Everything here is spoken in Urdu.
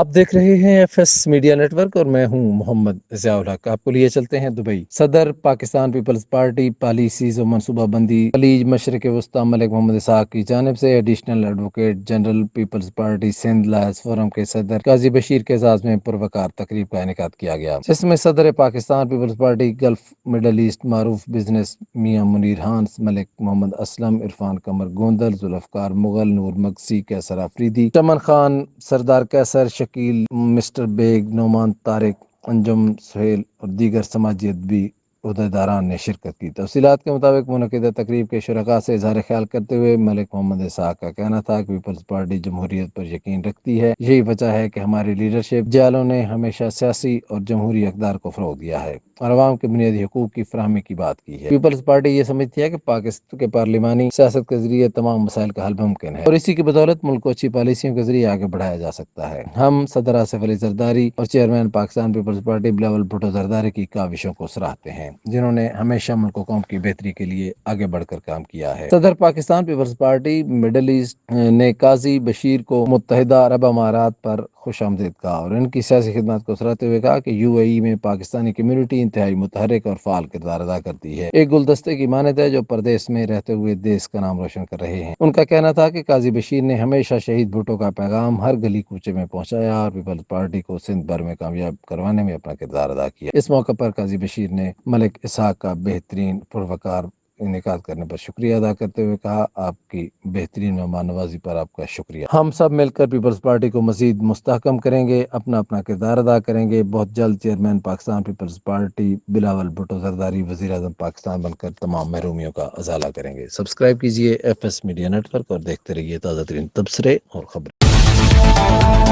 آپ دیکھ رہے ہیں F S media network اور میں ہوں محمد ضیاء الحق۔ آپ کو لیے چلتے ہیں دبئی۔ صدر پاکستان پیپلز پارٹی پالیسیز و منصوبہ بندی خلیج مشرق وسطی ملک محمد اسحاق کی جانب سے additional advocate general Peoples Party Sindh lawyers forum کے صدر قاضی بشیر کے اعزاز میں پروقار تقریب کا انعقاد کیا گیا، جس میں صدر Pakistan Peoples Party Gulf Middle East معروف بزنس میاں منیر ہانس، ملک محمد اسلم، عرفان قمر گوندل، ذوالفقار مغل، نور مگسی، کیسر آفریدی، چمن خان، سردار کیسر، شکیل، مسٹر بیگ، نعمان طارق، انجم سہیل اور دیگر سماجی ادبی عہدیداران نے شرکت کی۔ تفصیلات کے مطابق منعقدہ تقریب کے شرکاء سے اظہار خیال کرتے ہوئے ملک محمد اسحاق کا کہنا تھا کہ پیپلز پارٹی جمہوریت پر یقین رکھتی ہے، یہی وجہ ہے کہ ہماری لیڈرشپ جیالوں نے ہمیشہ سیاسی اور جمہوری اقدار کو فروغ دیا ہے اور عوام کے بنیادی حقوق کی فراہمی کی بات کی ہے۔ پیپلز پارٹی یہ سمجھتی ہے کہ پاکستان کے پارلیمانی سیاست کے ذریعے تمام مسائل کا حل ممکن ہے اور اسی کی بدولت ملک کو اچھی پالیسیوں کے ذریعے آگے بڑھایا جا سکتا ہے۔ ہم صدر آصف علی زرداری اور chairman Pakistan Peoples Party Bilawal Bhutto Zardari کی کاوشوں کو سراہتے ہیں، جنہوں نے ہمیشہ ملک و قوم کی بہتری کے لیے آگے بڑھ کر کام کیا ہے۔ صدر Pakistan Peoples Party Middle East نے قاضی بشیر کو متحدہ عرب امارات پر خوش آمدید کہا اور ان کی سیاسی خدمات کو سراہتے ہوئے کہا کہ یو اے ای میں پاکستانی کمیونٹی انتہائی متحرک اور فعال کردار ادا کرتی ہے، ایک گلدستے کی مانند ہے جو پردیس میں رہتے ہوئے دیس کا نام روشن کر رہے ہیں۔ ان کا کہنا تھا کہ قاضی بشیر نے ہمیشہ شہید بھٹو کا پیغام ہر گلی کوچے میں پہنچایا اور پیپلز پارٹی کو سندھ بھر میں کامیاب کروانے میں اپنا کردار ادا کیا۔ اس موقع پر قاضی بشیر نے ملک اسحاق کا بہترین پروقار انعقاد کرنے پر شکریہ ادا کرتے ہوئے کہا، آپ کی بہترین مہمان نوازی پر آپ کا شکریہ۔ ہم سب مل کر پیپلز پارٹی کو مزید مستحکم کریں گے، اپنا کردار ادا کریں گے۔ بہت جلد chairman Pakistan Peoples Party Bilawal Bhutto Zardari وزیر اعظم پاکستان بن کر تمام محرومیوں کا ازالہ کریں گے۔ سبسکرائب کیجیے F S media network اور دیکھتے رہیے تازہ ترین تبصرے اور خبریں۔